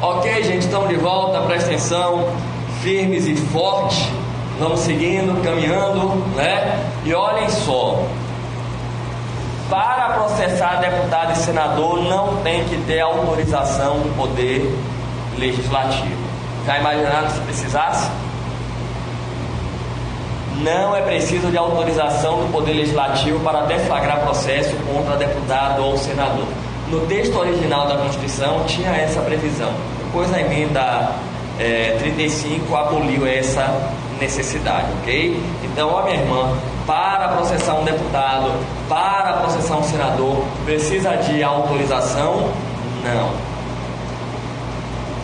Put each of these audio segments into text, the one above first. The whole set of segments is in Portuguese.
Ok, gente, estamos de volta, presta atenção, firmes e fortes, vamos seguindo, caminhando, né? E olhem só, para processar deputado e senador não tem que ter autorização do Poder Legislativo. Já imaginaram se precisasse? Não é preciso de autorização do Poder Legislativo para deflagrar processo contra deputado ou senador. No texto original da Constituição tinha essa previsão. Depois a emenda 35 aboliu essa necessidade, ok? Então, ó minha irmã, para processar um deputado, para processar um senador, precisa de autorização? Não.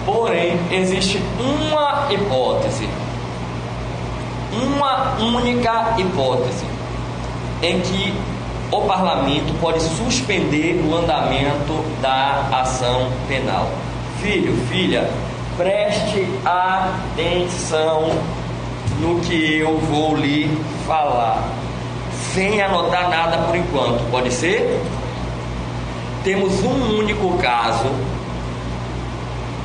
Porém, existe uma hipótese, uma única hipótese, em que o parlamento pode suspender o andamento da ação penal. Filho, filha, preste atenção no que eu vou lhe falar, sem anotar nada por enquanto, pode ser? Temos um único caso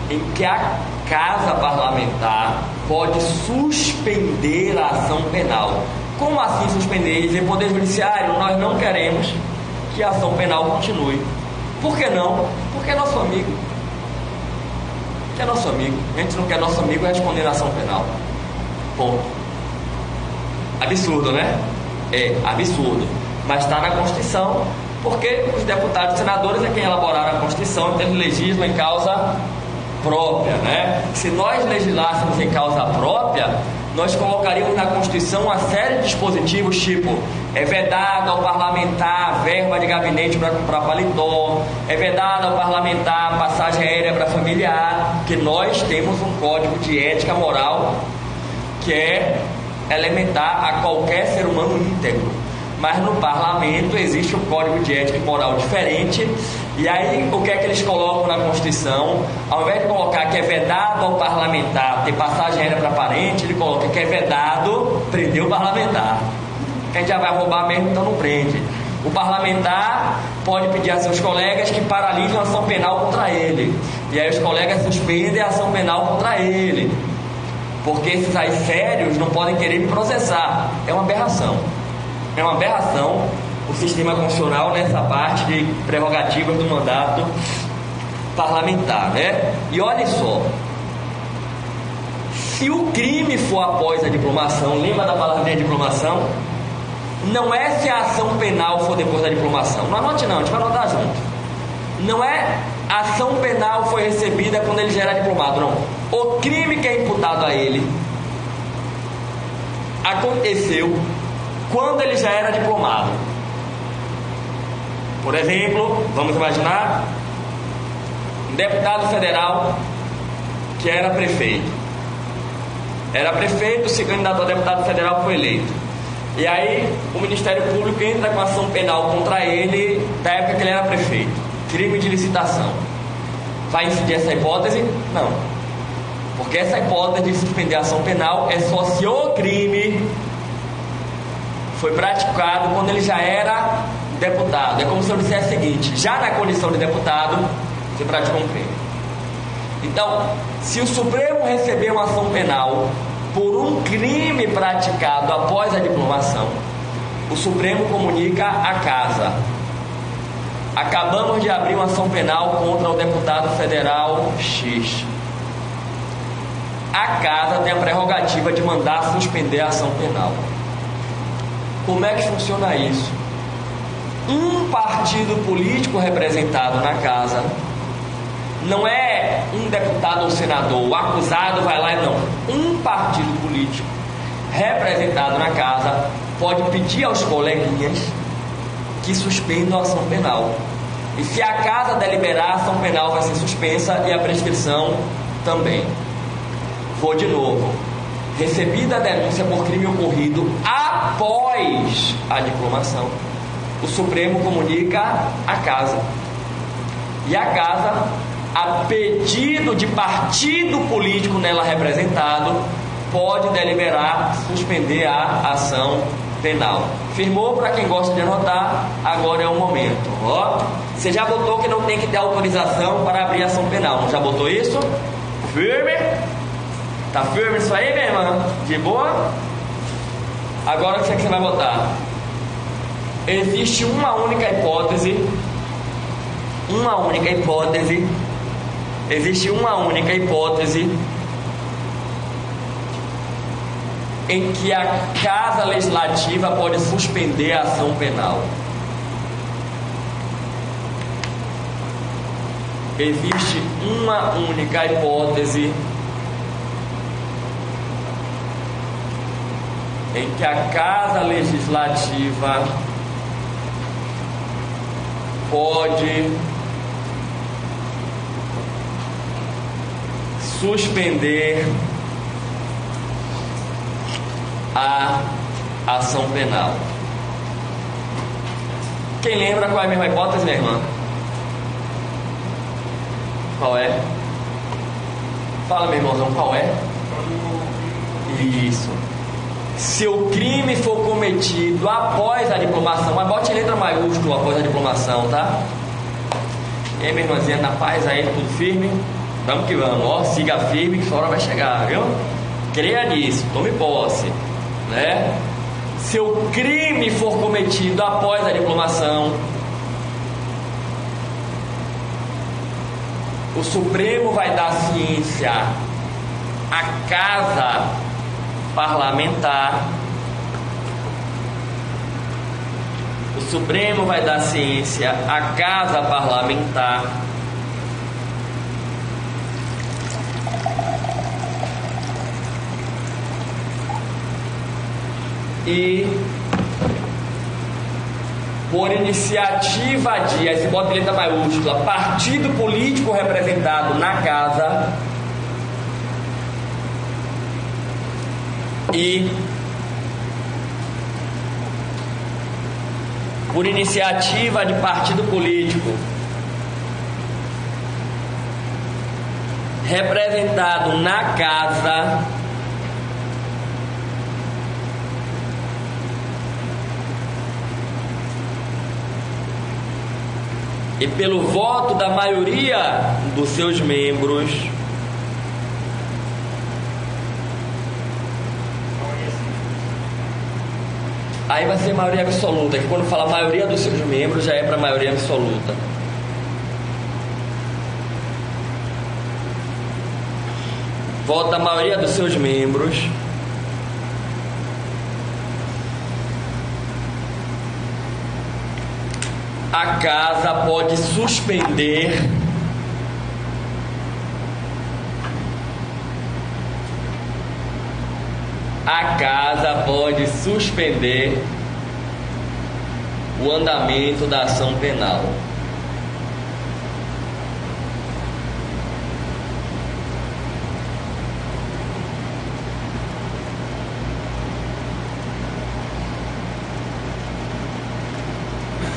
em que a Casa Parlamentar pode suspender a ação penal. Como assim suspender? Dizer, Poder Judiciário, nós não queremos que a ação penal continue. Por que não? Porque é nosso amigo. Que é nosso amigo. A gente não quer nosso amigo respondendo a ação penal. Ponto. Absurdo, né? É absurdo. Mas está na Constituição, porque os deputados e senadores é quem elaboraram a Constituição, então eles legislam em causa própria, né? Se nós legislássemos em causa própria, nós colocaríamos na Constituição uma série de dispositivos, tipo, é vedado ao parlamentar verba de gabinete para comprar paletó, é vedado ao parlamentar passagem aérea para familiar, que nós temos um código de ética moral que é elementar a qualquer ser humano íntegro. Mas no parlamento existe um código de ética e moral diferente. E aí o que é que eles colocam na Constituição? Ao invés de colocar que é vedado ao parlamentar ter passagem aérea para parente, ele coloca que é vedado prender o parlamentar. Quem já vai roubar mesmo, então não prende. O parlamentar pode pedir a seus colegas que paralisem a ação penal contra ele. E aí os colegas suspendem a ação penal contra ele. Porque esses aí sérios não podem querer me processar. É uma aberração. É uma aberração o sistema constitucional nessa parte de prerrogativas do mandato parlamentar, né? E olha só, se o crime for após a diplomação, lembra da palavrinha diplomação? Não é se a ação penal for depois da diplomação. Não anote não, a gente vai anotar junto. Não é a ação penal foi recebida quando ele já era diplomado, não. O crime que é imputado a ele aconteceu quando ele já era diplomado. Por exemplo, vamos imaginar um deputado federal que era prefeito. Era prefeito, se candidatou a deputado federal, foi eleito. E aí o Ministério Público entra com ação penal contra ele da época que ele era prefeito. Crime de licitação. Vai incidir essa hipótese? Não. Porque essa hipótese de suspender a ação penal é só se o crime foi praticado quando ele já era deputado. É como se eu dissesse o seguinte: já na condição de deputado, você praticou um crime. Então, se o Supremo receber uma ação penal por um crime praticado após a diplomação, o Supremo comunica à Casa: acabamos de abrir uma ação penal contra o deputado federal X. A Casa tem a prerrogativa de mandar suspender a ação penal. Como é que funciona isso? Um partido político representado na Casa, não é um deputado ou senador, o acusado vai lá e não. Um partido político representado na Casa pode pedir aos coleguinhas que suspendam a ação penal. E se a Casa deliberar, a ação penal vai ser suspensa e a prescrição também. Vou de novo. Recebida a denúncia por crime ocorrido após a diplomação, o Supremo comunica à Casa. E a Casa, a pedido de partido político nela representado, pode deliberar suspender a ação penal. Firmou, para quem gosta de anotar, agora é o momento. Ó, você já botou que não tem que ter autorização para abrir ação penal, não já botou isso? Firme? Tá firme isso aí, minha irmã? De boa? Agora o que você vai botar? Existe uma única hipótese, existe uma única hipótese em que a Casa Legislativa pode suspender a ação penal. Existe uma única hipótese em que a Casa Legislativa pode suspender a ação penal. Quem lembra qual é a mesma hipótese, minha irmã? Qual é? Fala, meu irmãozão, qual é? Isso. Se o crime for cometido após a diplomação, mas bote em letra maiúscula após a diplomação, tá? E aí, minha irmãzinha, na paz aí, tudo firme? Vamos que vamos, ó, siga firme que sua hora vai chegar, viu? Creia nisso, tome posse, né? Se o crime for cometido após a diplomação, o Supremo vai dar ciência à Casa Parlamentar. O Supremo vai dar ciência à Casa Parlamentar e, por iniciativa de, aí se bota em letra maiúscula, partido político representado na Casa, e por iniciativa de partido político representado na Casa, e pelo voto da maioria dos seus membros, aí vai ser maioria absoluta, que quando fala maioria dos seus membros já é para maioria absoluta. Voto da maioria dos seus membros, a Casa pode suspender o andamento da ação penal.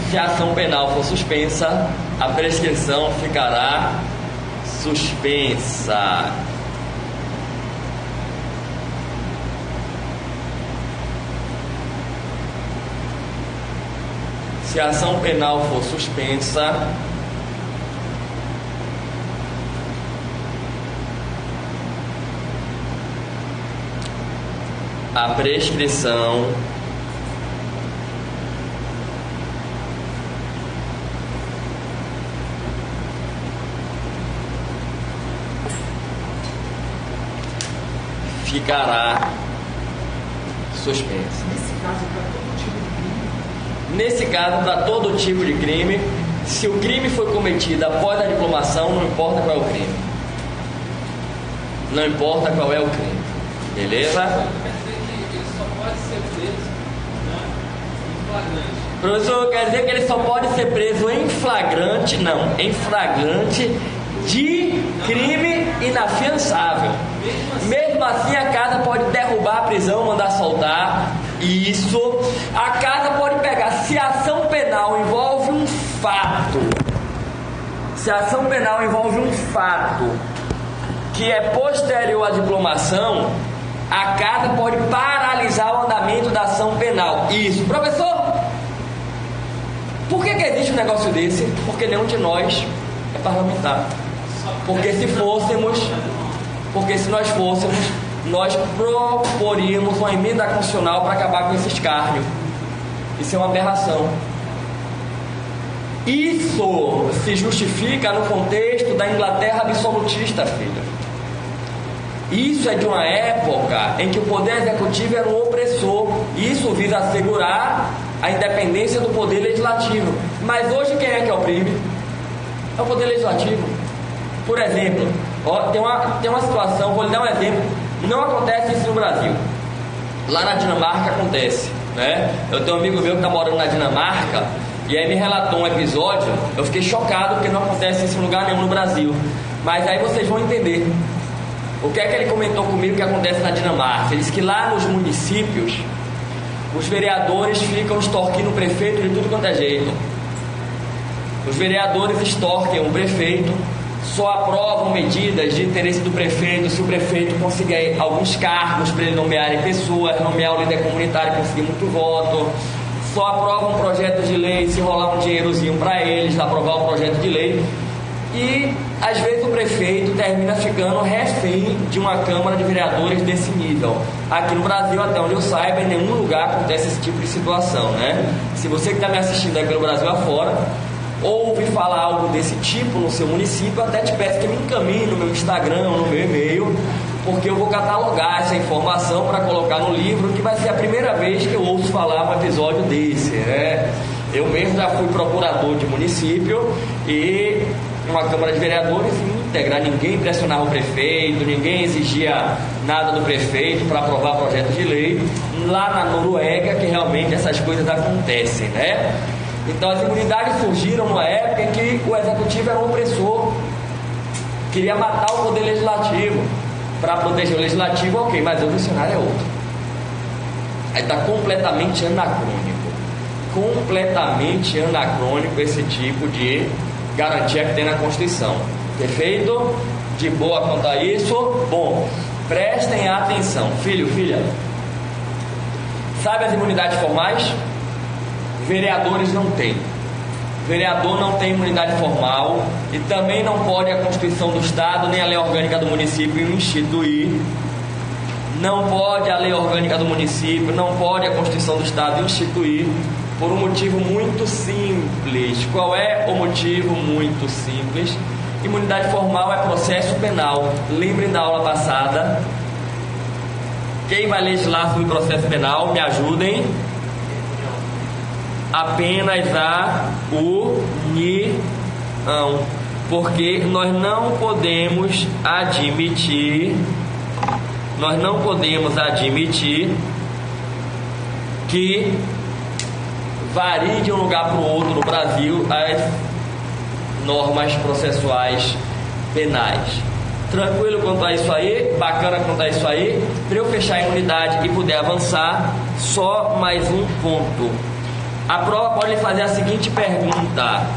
Se a ação penal for suspensa, a prescrição ficará suspensa. Se a ação penal for suspensa, a prescrição ficará suspensa. Nesse caso, para todo tipo de crime, se o crime foi cometido após a diplomação, não importa qual é o crime. Não importa qual é o crime. Beleza? Quer dizer que ele só pode ser preso, né, em flagrante. Professor, quer dizer que ele só pode ser preso em flagrante? Não, em flagrante de crime inafiançável. Mesmo assim, a Casa pode derrubar a prisão, mandar soltar. Isso. A Casa pode pegar, se a ação penal envolve um fato, que é posterior à diplomação, A casa pode paralisar o andamento da ação penal. Isso. Professor, por que existe um negócio desse? Porque nenhum de nós é parlamentar. Porque se nós fôssemos, nós proporíamos uma emenda constitucional para acabar com esse escárnio. Isso é uma aberração. Isso se justifica no contexto da Inglaterra absolutista, filha. Isso é de uma época em que o poder executivo era um opressor. Isso visa assegurar a independência do poder legislativo. Mas hoje quem é que oprime? É o poder legislativo. Por exemplo, tem uma situação, vou lhe dar um exemplo. Não acontece isso no Brasil. Lá na Dinamarca acontece, né? Eu tenho um amigo meu que está morando na Dinamarca e aí me relatou um episódio. Eu fiquei chocado porque não acontece isso em lugar nenhum no Brasil. Mas aí vocês vão entender. O que é que ele comentou comigo que acontece na Dinamarca? Ele disse que lá nos municípios os vereadores ficam extorquindo o prefeito de tudo quanto é jeito. Os vereadores extorquem o prefeito, só aprovam medidas de interesse do prefeito se o prefeito conseguir alguns cargos para ele nomear pessoas, nomear o líder comunitário e conseguir muito voto. Só aprovam projetos de lei se rolar um dinheirozinho para eles, aprovar um projeto de lei. E às vezes o prefeito termina ficando refém de uma Câmara de Vereadores desse nível. Aqui no Brasil, até onde eu saiba, em nenhum lugar acontece esse tipo de situação, né? Se você que está me assistindo aí pelo Brasil afora ouve falar algo desse tipo no seu município, até te peço que me encaminhe no meu Instagram, no meu e-mail, porque eu vou catalogar essa informação para colocar no livro, que vai ser a primeira vez que eu ouço falar um episódio desse, né? Eu mesmo já fui procurador de município e uma Câmara de Vereadores íntegra, ninguém pressionava o prefeito, ninguém exigia nada do prefeito para aprovar projetos de lei. Lá na Noruega que realmente essas coisas acontecem, né? Então as imunidades surgiram numa época em que o executivo era um opressor, queria matar o poder legislativo. Para proteger o legislativo, ok, mas o funcionário é outro. Aí está completamente anacrônico esse tipo de garantia que tem na Constituição. Perfeito? De boa quanto a isso? Bom, prestem atenção. Filho, filha, sabe as imunidades formais? Vereadores não têm. Vereador não tem imunidade formal e também não pode a Constituição do Estado nem a lei orgânica do município instituir. Não pode a lei orgânica do município, não pode a Constituição do Estado instituir, por um motivo muito simples. Qual é o motivo muito simples? Imunidade formal é processo penal. Lembrem da aula passada. Quem vai legislar sobre processo penal, me ajudem. Apenas a União, porque nós não podemos admitir que varie de um lugar para o outro no Brasil as normas processuais penais. Tranquilo quanto a isso aí? Bacana quanto a isso aí? Para eu fechar a imunidade e poder avançar, só mais um ponto. A prova pode lhe fazer a seguinte pergunta: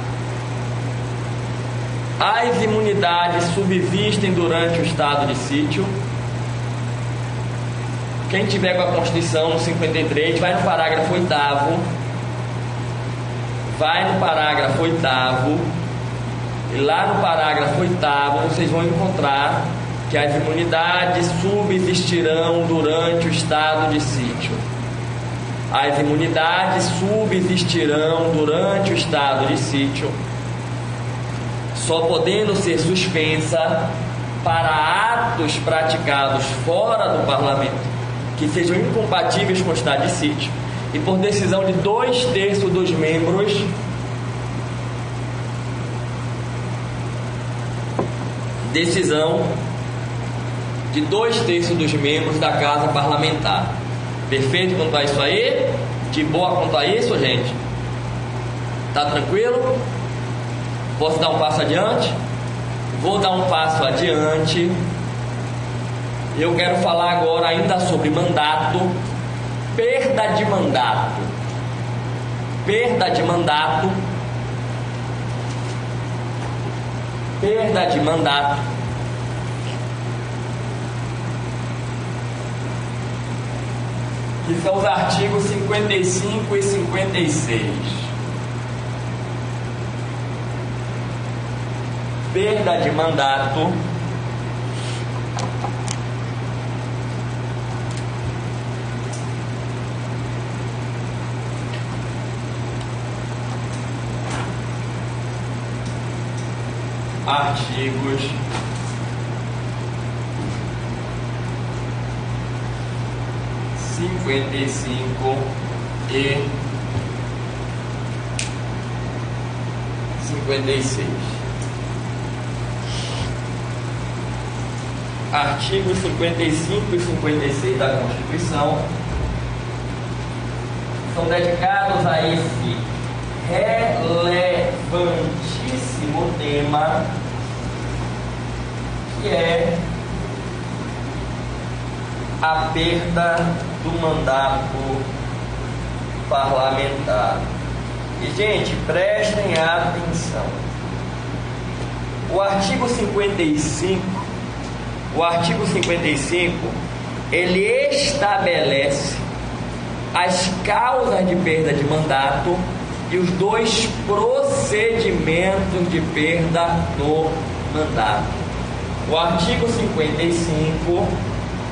as imunidades subsistem durante o estado de sítio? Quem tiver com a Constituição no 53, vai no parágrafo 8º. E lá no parágrafo 8º vocês vão encontrar que as imunidades subsistirão durante o estado de sítio. As imunidades subsistirão durante o estado de sítio, só podendo ser suspensa para atos praticados fora do parlamento que sejam incompatíveis com o estado de sítio e por decisão de 2/3 dos membros dos membros da casa parlamentar. Perfeito quanto a isso aí? De boa quanto a isso, gente? Tá tranquilo? Posso dar um passo adiante? Vou dar um passo adiante. Eu quero falar agora ainda sobre mandato, perda de mandato. que são os artigos 55 e 56. Perda de mandato. Artigos 55 e 56. Artigos 55 e 56 da Constituição são dedicados a esse relevantíssimo tema, que é a perda do mandato parlamentar. E, gente, prestem atenção. O artigo 55, ele estabelece as causas de perda de mandato e os dois procedimentos de perda do mandato. O artigo 55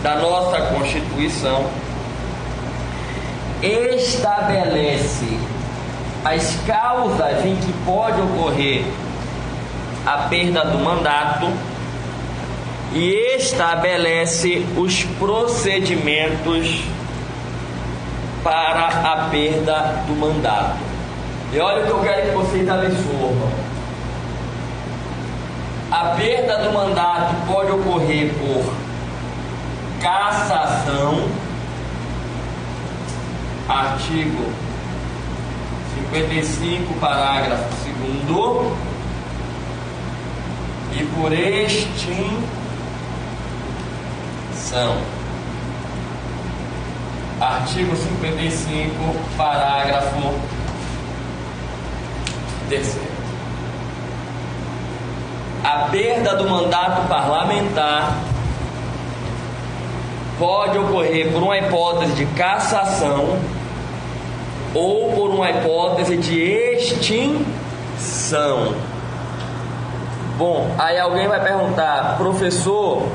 da nossa Constituição estabelece as causas em que pode ocorrer a perda do mandato e estabelece os procedimentos para a perda do mandato. E olha o que eu quero que vocês absorvam. A perda do mandato pode ocorrer por cassação, artigo 55, parágrafo 2º, e por extinção, artigo 55, parágrafo 3º. A perda do mandato parlamentar pode ocorrer por uma hipótese de cassação ou por uma hipótese de extinção. Bom, aí alguém vai perguntar: professor,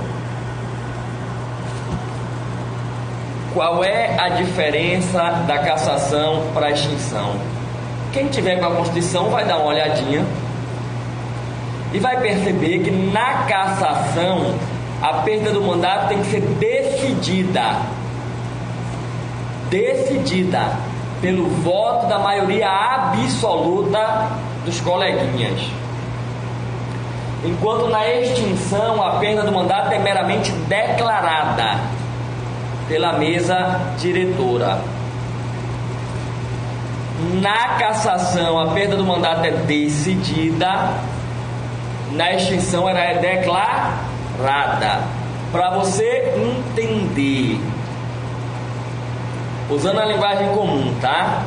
qual é a diferença da cassação para a extinção? Quem tiver com a Constituição vai dar uma olhadinha e vai perceber que na cassação a perda do mandato tem que ser decidida pelo voto da maioria absoluta dos coleguinhas. Enquanto na extinção a perda do mandato é meramente declarada pela mesa diretora. Na cassação a perda do mandato é decidida, na extinção ela é declarada. Para você entender, usando a linguagem comum, tá?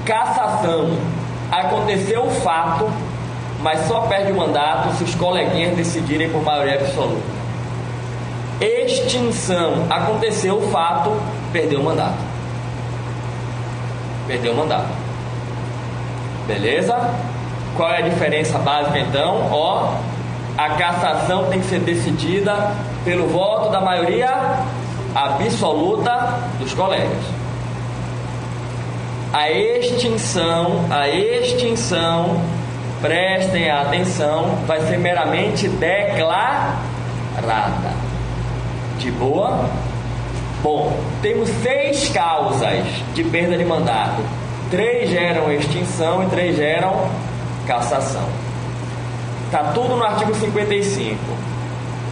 Cassação: aconteceu o fato, mas só perde o mandato se os coleguinhas decidirem por maioria absoluta. Extinção: aconteceu o fato, perdeu o mandato. Beleza? Qual é a diferença básica então? Ó, a cassação tem que ser decidida pelo voto da maioria absoluta dos colegas. A extinção, prestem atenção, vai ser meramente declarada. De boa? Bom, temos 6 causas de perda de mandato. 3 geram extinção e 3 geram cassação. Está tudo no artigo 55.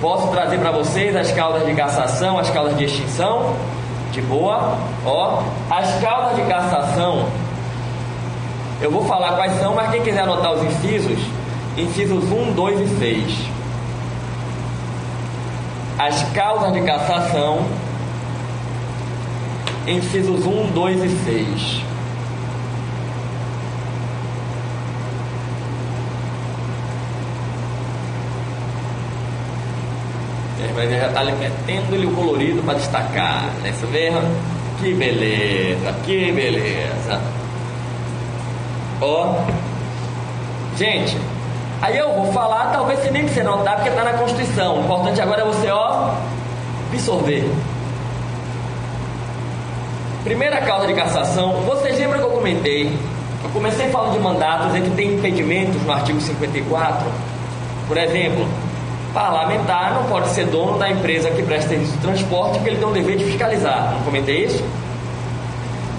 Posso trazer para vocês as causas de cassação, as causas de extinção? De boa? Ó, as causas de cassação, eu vou falar quais são, mas quem quiser anotar os incisos 1, 2 e 6. As causas de cassação, incisos 1, 2 e 6. Mas já está ali metendo-lhe o colorido para destacar, né? Isso mesmo? Que beleza, que beleza. Ó, gente, aí eu vou falar, talvez você nem precise notar, porque está na Constituição. O importante agora é você, ó, absorver. Primeira causa de cassação, vocês lembram que eu comentei? Eu comecei falando de mandatos, dizer que tem impedimentos no artigo 54. Por exemplo, parlamentar não pode ser dono da empresa que presta serviço de transporte, porque ele tem o dever de fiscalizar. Não comentei isso?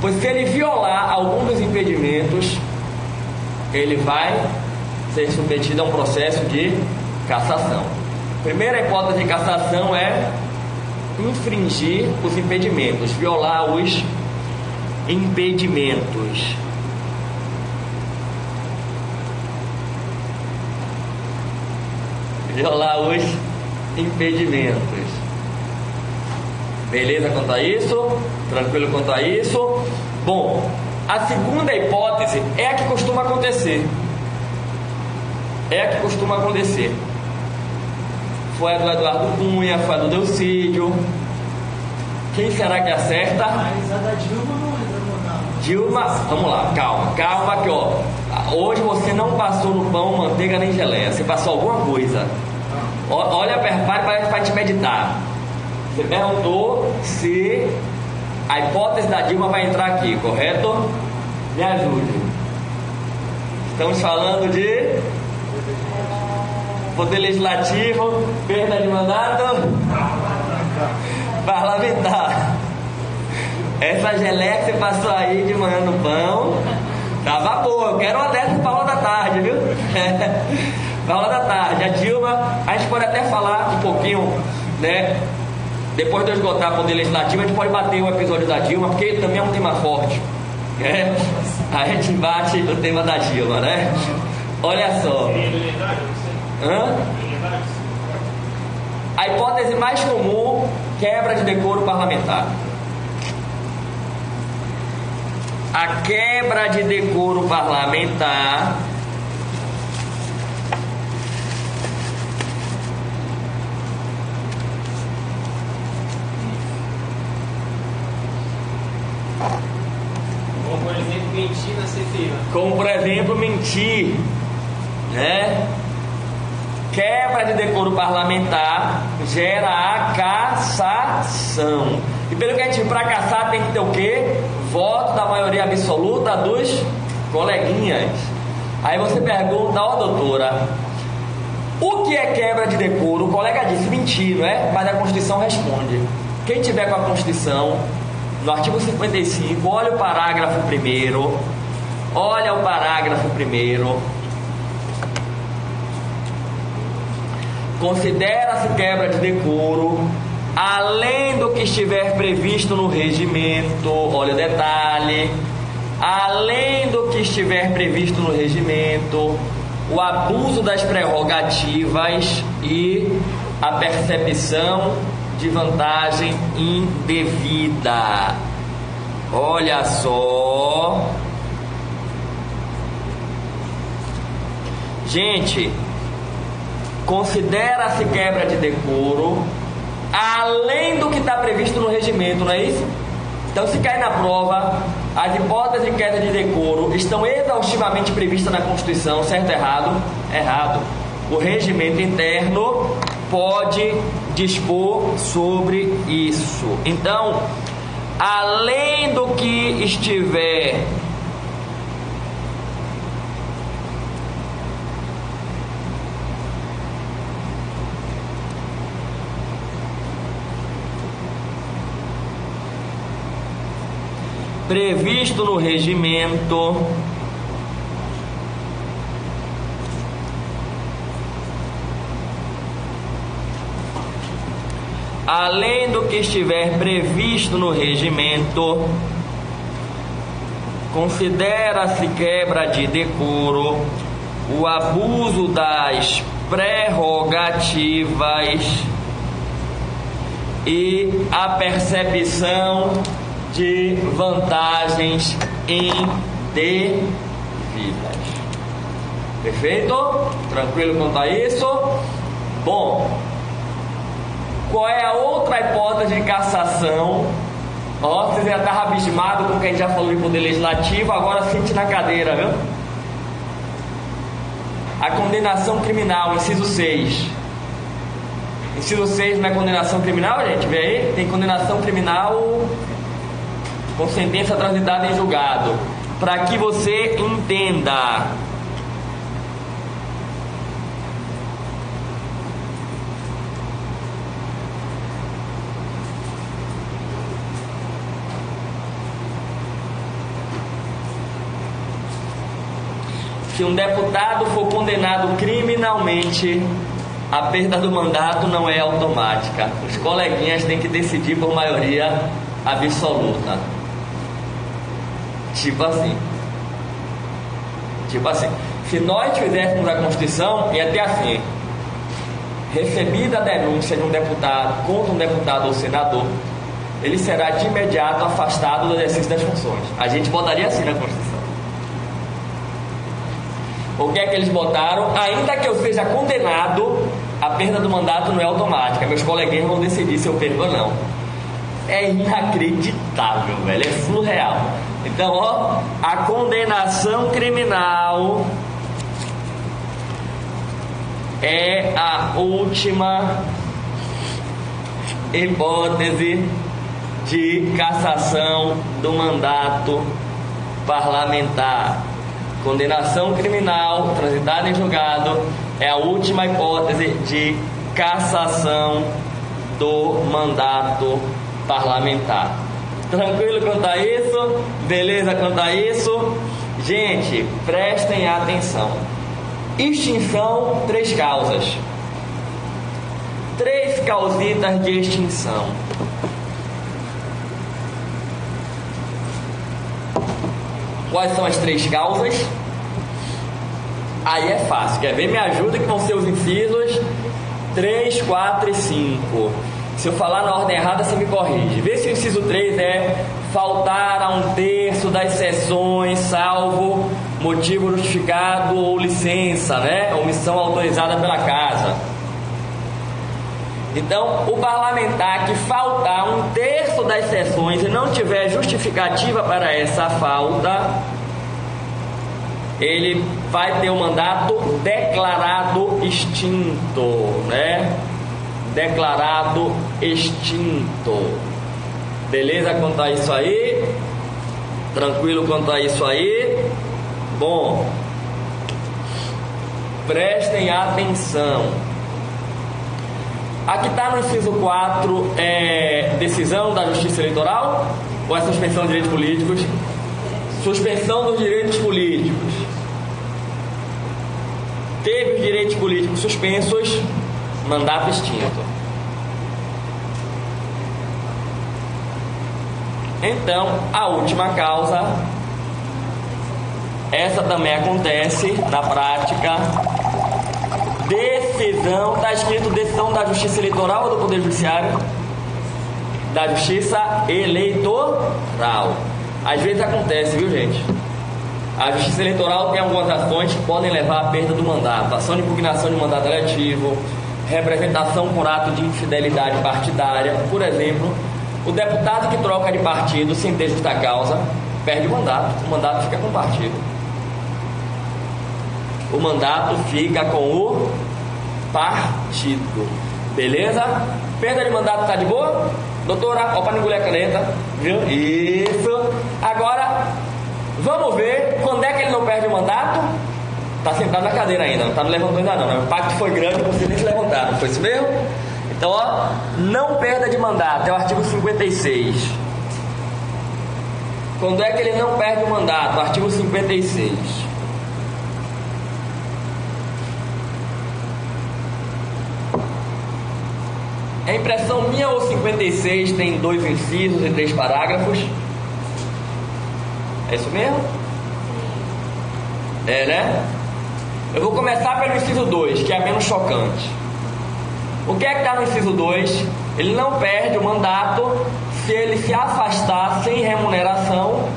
Pois se ele violar algum dos impedimentos, ele vai ser submetido a um processo de cassação. Primeira hipótese de cassação é infringir os impedimentos, violar os impedimentos. Violar os impedimentos. Beleza quanto a isso? Tranquilo quanto a isso? Bom, a segunda hipótese é a que costuma acontecer. É a que costuma acontecer. Foi a do Eduardo Cunha, foi a do Delcídio. Quem será que acerta? Mas a da Dilma não entra no Dilma, vamos lá, calma aqui, ó. Hoje você não passou no pão, manteiga nem geleia. Você passou alguma coisa. Olha, para te meditar. Você perguntou se a hipótese da Dilma vai entrar aqui, correto? Me ajude. Estamos falando de Poder Legislativo, perda de mandato, parlamentar. Essa geleia que você passou aí de manhã no pão tava boa. Eu quero uma dessas para aula da tarde, viu? Para aula da tarde. A Dilma, a gente pode até falar um pouquinho, né? Depois de eu esgotar o Poder Legislativo, a gente pode bater um episódio da Dilma, porque também é um tema forte. Né? A gente bate o tema da Dilma, né? Olha só. Hã? A hipótese mais comum, quebra de decoro parlamentar. A quebra de decoro parlamentar Como, por exemplo, mentir na CPI. como por exemplo mentir, né? Quebra de decoro parlamentar gera a cassação. E pelo que a gente viu, para cassar tem que ter o quê? Voto da maioria absoluta dos coleguinhas. Aí você pergunta, ó doutora, o que é quebra de decoro? O colega disse mentir, não é? Mas a Constituição responde. Quem tiver com a Constituição, no artigo 55, olha o parágrafo primeiro. Olha o parágrafo primeiro. Considera-se quebra de decoro, além do que estiver previsto no regimento, olha o detalhe, além do que estiver previsto no regimento, o abuso das prerrogativas e a percepção de vantagem indevida. Olha só. Gente, considera-se quebra de decoro além do que está previsto no regimento, não é isso? Então, se cair na prova, as hipóteses de quebra de decoro estão exaustivamente previstas na Constituição, certo ou errado? Errado. O regimento interno pode dispor sobre isso. Então, além do que estiver previsto no regimento, além do que estiver previsto no regimento, considera-se quebra de decoro o abuso das prerrogativas e a percepção de vantagens indevidas. Perfeito? Tranquilo quanto a isso? Bom, qual é a outra hipótese de cassação Ó, você já estava abismado com o que a gente já falou de poder legislativo, agora sente na cadeira, viu? A condenação criminal, inciso 6. Inciso 6 não é condenação criminal, gente? Vê aí? Tem condenação criminal com sentença transitada em julgado. Para que você entenda. Se um deputado for condenado criminalmente, a perda do mandato não é automática. Os coleguinhas têm que decidir por maioria absoluta. Tipo assim. Se nós fizéssemos a Constituição, ia ter assim: recebida a denúncia de um deputado contra um deputado ou senador, ele será de imediato afastado do exercício das funções. A gente botaria assim na Constituição. O que é que eles botaram? Ainda que eu seja condenado, a perda do mandato não é automática. Meus coleguinhas vão decidir se eu perco ou não. É inacreditável, velho. É surreal. Então, ó, a condenação criminal é a última hipótese de cassação do mandato parlamentar. Condenação criminal transitada em julgado é a última hipótese de cassação do mandato parlamentar. Tranquilo quanto a isso? Beleza quanto a isso? Gente, prestem atenção. Extinção, 3 causas. 3 causitas de extinção. Quais são as 3 causas? Aí é fácil. Quer ver? Me ajuda que vão ser os incisos 3, 4 e 5. Se eu falar na ordem errada, você me corrige. Vê se o inciso 3 é faltar a 1/3 das sessões, salvo motivo justificado ou licença, né? Omissão autorizada pela casa. Então, o parlamentar que faltar 1/3 das sessões e não tiver justificativa para essa falta, ele vai ter o mandato declarado extinto, né? Declarado extinto. Beleza quanto a isso aí? Tranquilo quanto a isso aí? Bom, prestem atenção. Aqui está no inciso 4, decisão da Justiça Eleitoral ou é suspensão de direitos políticos? Suspensão dos direitos políticos. Teve os direitos políticos suspensos, mandato extinto. Então, a última causa, essa também acontece na prática. Decisão, está escrito decisão da Justiça Eleitoral ou do Poder Judiciário? Da Justiça Eleitoral. Às vezes acontece, viu, gente? A Justiça Eleitoral tem algumas ações que podem levar à perda do mandato. Ação de impugnação de mandato eletivo, representação por ato de infidelidade partidária. Por exemplo, o deputado que troca de partido sem ter justa causa perde o mandato fica com o partido. O mandato fica com o partido. Beleza? Perda de mandato tá de boa? Doutora, ó, pra não engolir a caneta, viu? Isso. Agora, vamos ver quando é que ele não perde o mandato. Tá sentado na cadeira ainda, não tá me levantando ainda não, né? O pacto foi grande, você nem se levantar, não foi isso mesmo? Então, ó, não perda de mandato, é o artigo 56. Quando é que ele não perde o mandato? Artigo 56. É impressão minha ou 56 tem 2 incisos e 3 parágrafos? É isso mesmo? É, né? Eu vou começar pelo inciso 2, que é menos chocante. O que é que está no inciso 2? Ele não perde o mandato se ele se afastar sem remuneração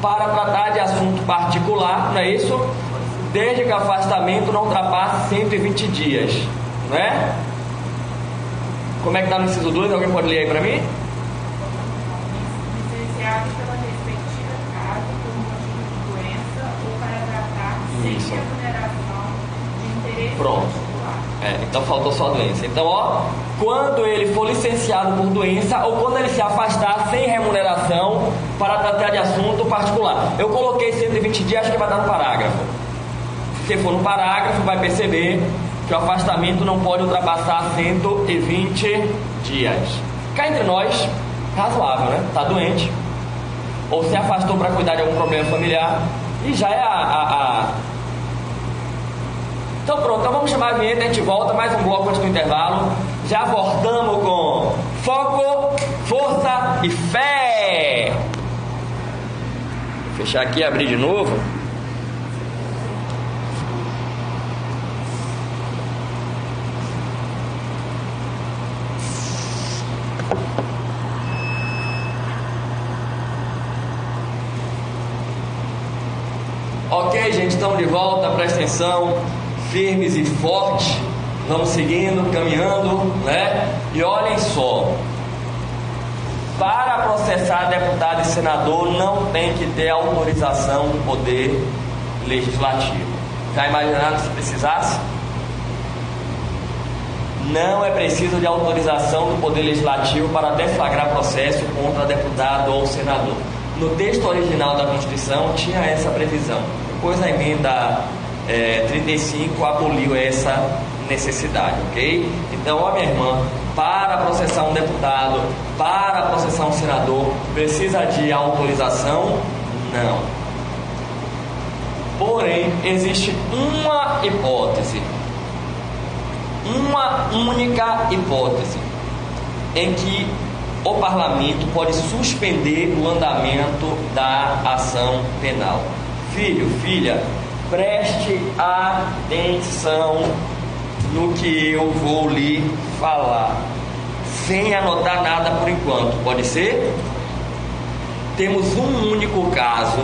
para tratar de assunto particular, não é isso? Desde que o afastamento não ultrapasse 120 dias, não é? Como é que está no inciso 2? Alguém pode ler aí para mim? enviado pela respectiva casa por motivo de doença ou para tratar sem Isso. remuneração de interesse Pronto. particular. Então faltou só a doença. Então, quando ele for licenciado por doença ou quando ele se afastar sem remuneração para tratar de assunto particular. Eu coloquei 120 dias, acho que vai dar no parágrafo. Se for no parágrafo, vai perceber que o afastamento não pode ultrapassar 120 dias. Cá entre nós, razoável, né? Está doente, ou se afastou para cuidar de algum problema familiar, e já é Então pronto, então vamos chamar a vinheta, a gente volta mais um bloco antes do intervalo. Já voltamos com foco, força e fé. Vou fechar aqui e abrir de novo. Ok, gente, estamos de volta, presta atenção, firmes e fortes, vamos seguindo, caminhando, né? E olhem só, para processar deputado e senador não tem que ter autorização do Poder Legislativo. Já imaginaram se precisasse? Não é preciso de autorização do Poder Legislativo para deflagrar processo contra deputado ou senador. No texto original da Constituição tinha essa previsão. Depois a emenda 35 aboliu essa necessidade, ok? Então, ó minha irmã, para processar um deputado, para processar um senador, precisa de autorização? Não. Porém, existe uma hipótese, uma única hipótese, em que o parlamento pode suspender o andamento da ação penal. Filho, filha, preste atenção no que eu vou lhe falar, sem anotar nada por enquanto, pode ser? Temos um único caso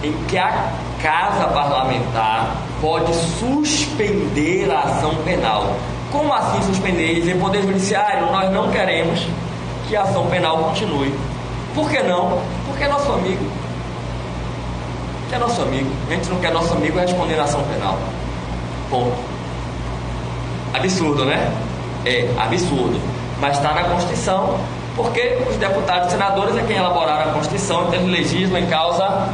em que a Casa Parlamentar pode suspender a ação penal. Como assim suspender? Dizer, Poder Judiciário, nós não queremos que a ação penal continue. Por que não? Porque é nosso amigo. Que é nosso amigo. A gente não quer nosso amigo respondendo a ação penal. Ponto. Absurdo, né? É absurdo. Mas está na Constituição, porque os deputados e senadores é quem elaboraram a Constituição, então eles legislam em causa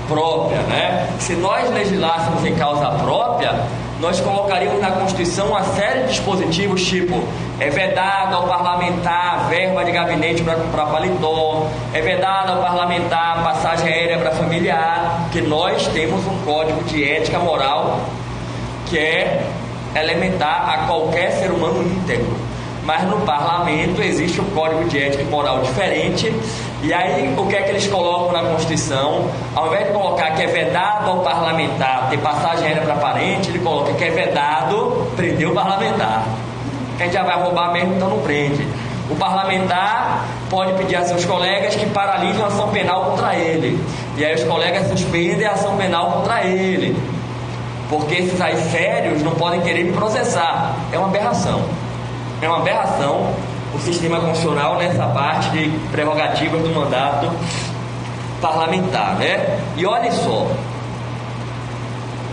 própria, né? Se nós legislássemos em causa própria, nós colocaríamos na Constituição uma série de dispositivos, tipo, é vedado ao parlamentar verba de gabinete para comprar paletó, é vedado ao parlamentar passagem aérea para familiar, que nós temos um código de ética moral que é elementar a qualquer ser humano íntegro. Mas no parlamento existe um código de ética e moral diferente. E aí o que é que eles colocam na Constituição? Ao invés de colocar que é vedado ao parlamentar ter passagem aérea para parente, ele coloca que é vedado prender o parlamentar. Que a gente já vai roubar mesmo, então não prende. O parlamentar pode pedir a seus colegas que paralisem a ação penal contra ele. E aí os colegas suspendem a ação penal contra ele. Porque esses aí sérios não podem querer me processar. É uma aberração. É uma aberração o sistema constitucional nessa parte de prerrogativas do mandato parlamentar, né? E olha só,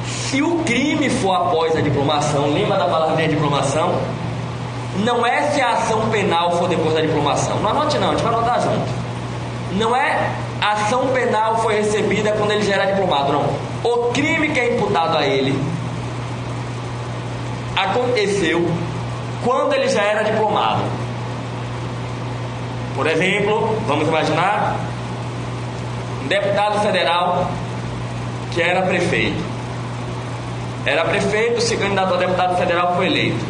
se o crime for após a diplomação, lembra da palavrinha diplomação? Não é se a ação penal for depois da diplomação. Não anote não, a gente vai anotar junto. Não é a ação penal foi recebida quando ele já era diplomado, não. O crime que é imputado a ele aconteceu quando ele já era diplomado. Por exemplo, vamos imaginar um deputado federal que era prefeito. Era prefeito, se candidatou a deputado federal, foi eleito.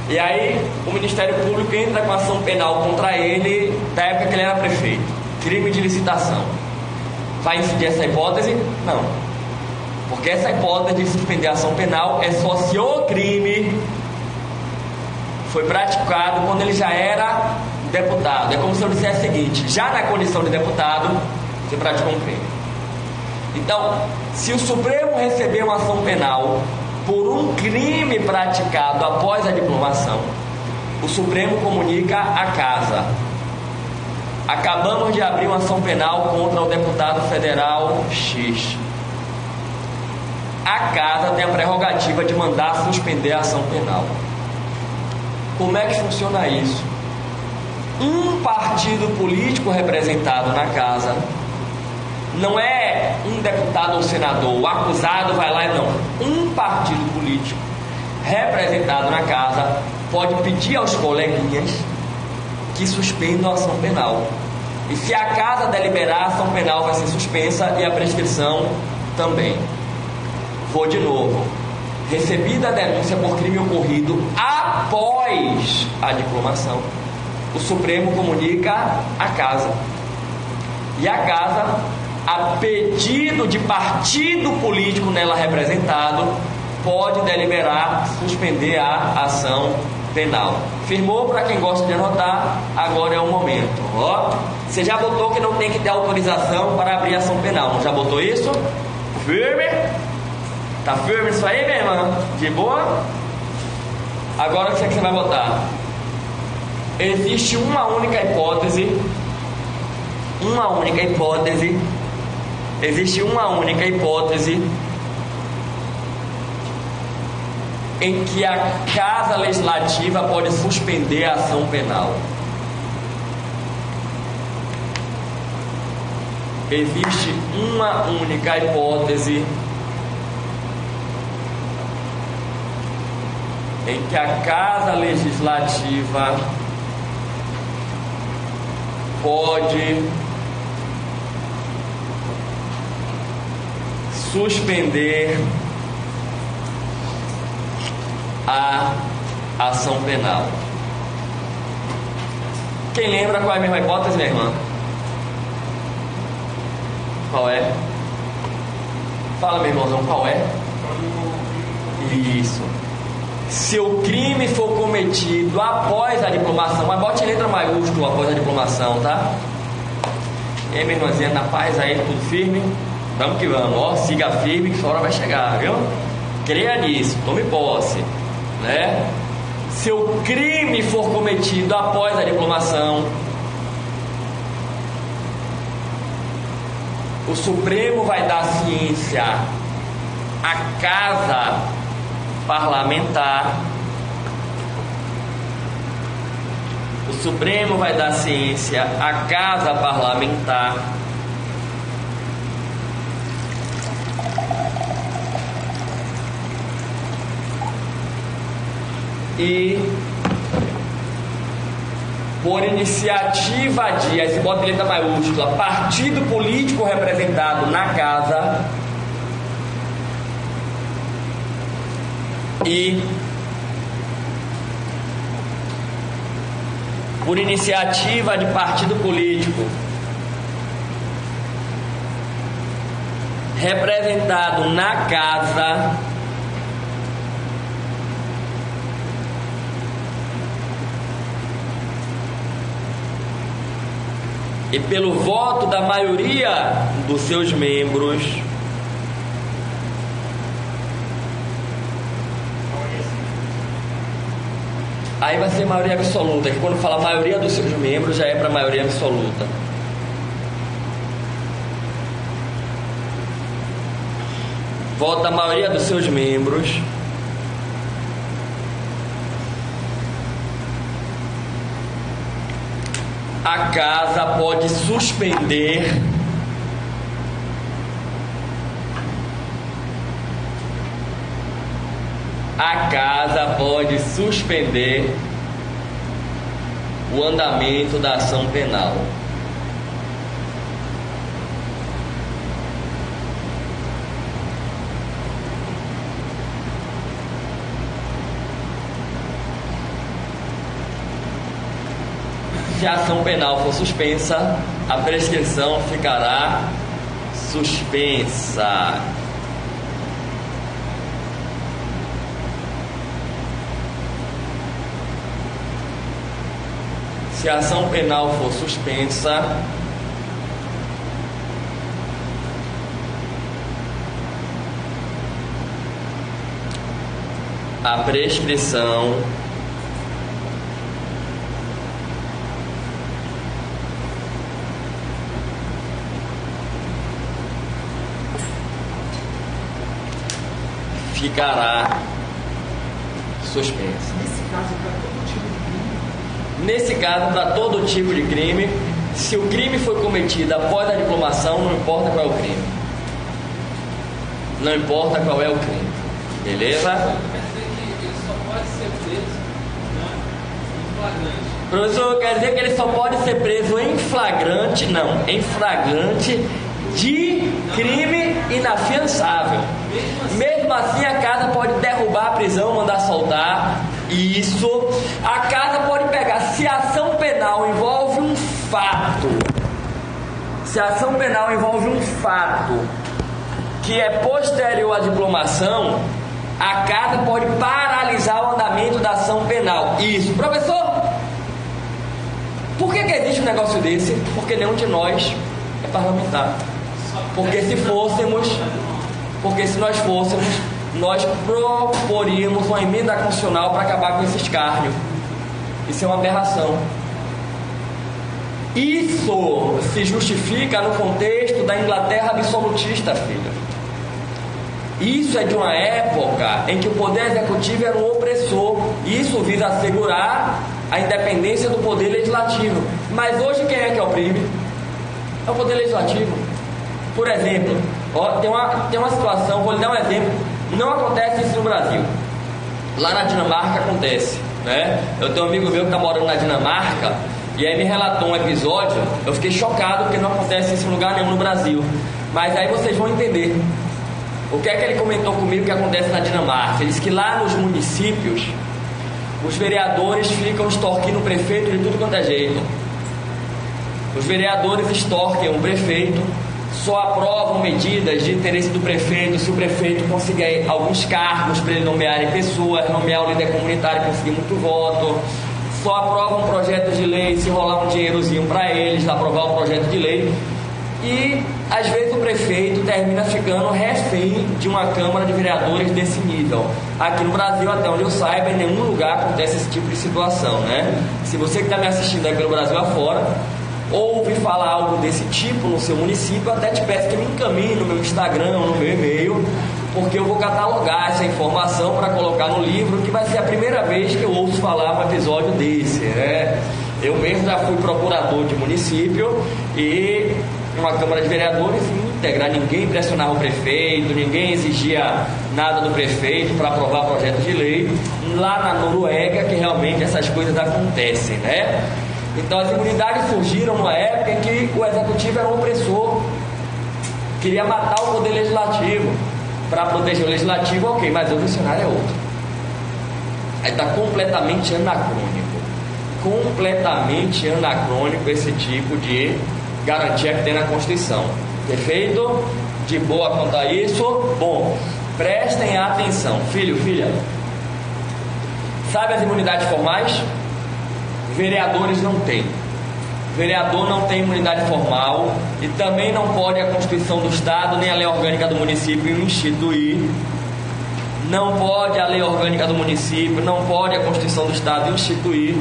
E aí o Ministério Público entra com ação penal contra ele da época que ele era prefeito. Crime de licitação. Vai incidir essa hipótese? Não. Porque essa hipótese de suspender a ação penal é só se o crime foi praticado quando ele já era deputado. É como se eu dissesse o seguinte: já na condição de deputado, você praticou um crime. Então, se o Supremo receber uma ação penal por um crime praticado após a diplomação, o Supremo comunica à Casa. Acabamos de abrir uma ação penal contra o deputado federal X. A casa tem a prerrogativa de mandar suspender a ação penal. Como é que funciona isso? Um partido político representado na casa, não é um deputado ou senador, o acusado vai lá e não. Um partido político representado na casa pode pedir aos coleguinhas que suspendam a ação penal. E se a casa deliberar, a ação penal vai ser suspensa e a prescrição também. Vou de novo. Recebida a denúncia por crime ocorrido após a diplomação, o Supremo comunica à casa. E a casa, a pedido de partido político nela representado, pode deliberar suspender a ação penal. Firmou? Para quem gosta de anotar, agora é o momento. Ó, você já botou que não tem que ter autorização para abrir ação penal, não já botou isso? Firme? Tá firme isso aí, minha irmã? De boa? Agora o que você vai botar? Existe uma única hipótese. Existe uma única hipótese em que a Casa Legislativa pode suspender a ação penal. Existe uma única hipótese em que a Casa Legislativa pode suspender a ação penal. Quem lembra qual é a mesma hipótese, minha irmã? Qual é? Fala, meu irmãozão, qual é? Isso. Se o crime for cometido após a diplomação, mas bote letra maiúscula após a diplomação, tá? E aí, minha irmãzinha, na paz aí, tudo firme? Vamos que vamos, ó, siga firme que sua hora vai chegar, viu? Creia nisso, tome posse, né? Se o crime for cometido após a diplomação, o Supremo vai dar ciência à Casa Parlamentar. O Supremo vai dar ciência à Casa Parlamentar e, por iniciativa de, aí se bota em letra maiúscula, partido político representado na casa, e por iniciativa de partido político representado na casa, e pelo voto da maioria dos seus membros, aí vai ser maioria absoluta, que quando fala maioria dos seus membros já é para maioria absoluta. Voto da maioria dos seus membros, a casa pode suspender o andamento da ação penal. Se a ação penal for suspensa, a prescrição ficará suspensa. Se a ação penal for suspensa, a prescrição ficará suspensa. Nesse caso, para todo tipo de crime, se o crime foi cometido após a diplomação, não importa qual é o crime. Não importa qual é o crime. Beleza? Quer dizer que ele só pode ser preso, né, em flagrante. Professor, quer dizer que ele só pode ser preso em flagrante? Não, em flagrante de crime inafiançável. Mesmo assim, a casa pode derrubar a prisão, mandar soltar. Isso. A casa pode pegar. Se a ação penal envolve um fato, se a ação penal envolve um fato que é posterior à diplomação, a casa pode paralisar o andamento da ação penal. Isso. Professor, por que existe um negócio desse? Porque nenhum de nós é parlamentar. Porque se nós fôssemos, nós proporíamos uma emenda constitucional para acabar com esse escárnio. Isso é uma aberração. Isso se justifica no contexto da Inglaterra absolutista, filha. Isso é de uma época em que o poder executivo era um opressor. Isso visa assegurar a independência do poder legislativo. Mas hoje quem é que oprime? É o poder legislativo. Por exemplo, tem uma situação, vou lhe dar um exemplo. Não acontece isso no Brasil. Lá na Dinamarca acontece, né? Eu tenho um amigo meu que está morando na Dinamarca e aí me relatou um episódio. Eu fiquei chocado porque não acontece isso em lugar nenhum no Brasil. Mas aí vocês vão entender. O que é que ele comentou comigo que acontece na Dinamarca? Ele disse que lá nos municípios os vereadores ficam extorquindo o prefeito de tudo quanto é jeito. Os vereadores extorquem o prefeito, só aprovam medidas de interesse do prefeito se o prefeito conseguir alguns cargos para ele nomear pessoas, nomear o líder comunitário e conseguir muito voto. Só aprovam projetos de lei se rolar um dinheirozinho para eles, aprovar um projeto de lei. E às vezes o prefeito termina ficando refém de uma Câmara de Vereadores desse nível. Aqui no Brasil, até onde eu saiba, em nenhum lugar acontece esse tipo de situação, né? Se você que está me assistindo aí pelo Brasil afora ouve falar algo desse tipo no seu município, eu até te peço que me encaminhe no meu Instagram, no meu e-mail, porque eu vou catalogar essa informação para colocar no livro, que vai ser a primeira vez que eu ouço falar um episódio desse, né? Eu mesmo já fui procurador de município e uma Câmara de Vereadores íntegra, ninguém pressionava o prefeito, ninguém exigia nada do prefeito para aprovar projetos de lei. Lá na Noruega que realmente essas coisas acontecem, né? Então as imunidades surgiram numa época em que o executivo era um opressor, queria matar o poder legislativo. Para proteger o legislativo, ok, mas hoje o cenário é outro. Aí está completamente anacrônico esse tipo de garantia que tem na Constituição. Perfeito? De boa quanto a isso? Bom, prestem atenção. Filho, filha, sabe as imunidades formais? Vereadores não têm. Vereador não tem imunidade formal e também não pode a Constituição do Estado nem a lei orgânica do município instituir. Não pode a lei orgânica do município, não pode a Constituição do Estado instituir,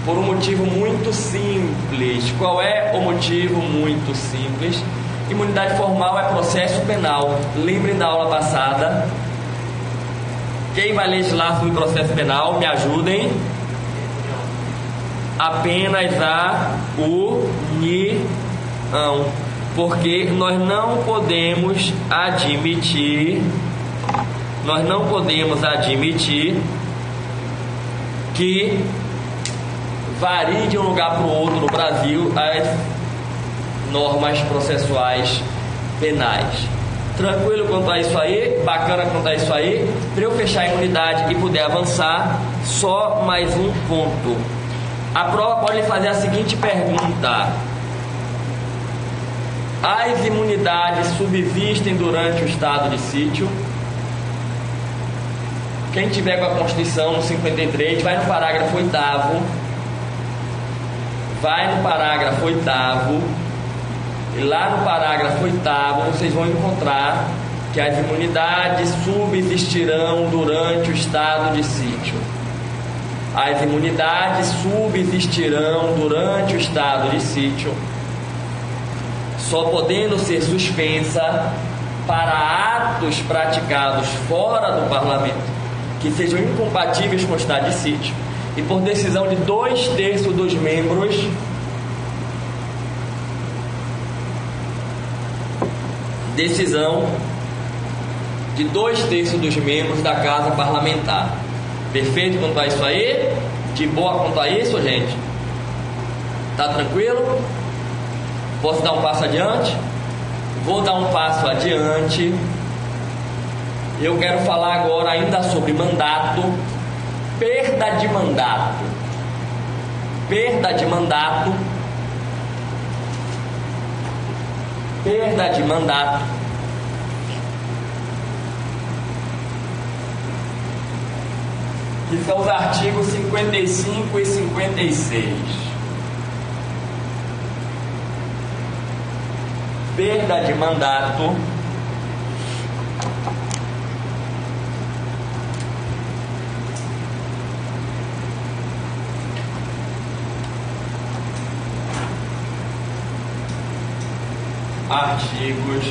por um motivo muito simples. Qual é o motivo muito simples? Imunidade formal é processo penal. Lembrem da aula passada. Quem vai legislar sobre processo penal, me ajudem. Apenas a União, porque nós não podemos admitir que varie de um lugar para o outro no Brasil as normas processuais penais. Tranquilo quanto a isso aí? Bacana quanto a isso aí? Para eu fechar a imunidade e poder avançar, só mais um ponto. A prova pode lhe fazer a seguinte pergunta: as imunidades subsistem durante o estado de sítio? Quem tiver com a Constituição no 53, vai no parágrafo 8º. E lá no parágrafo 8º vocês vão encontrar que as imunidades subsistirão durante o estado de sítio. As imunidades subsistirão durante o estado de sítio, só podendo ser suspensa para atos praticados fora do parlamento que sejam incompatíveis com o estado de sítio, e por decisão de 2/3 dos membros dos membros da casa parlamentar. Perfeito quanto a isso aí? De boa quanto a isso, gente? Tá tranquilo? Posso dar um passo adiante? Vou dar um passo adiante. Eu quero falar agora ainda sobre mandato, perda de mandato. Perda de mandato. Perda de mandato. Que são os artigos 55 e 56. Perda de mandato. Artigos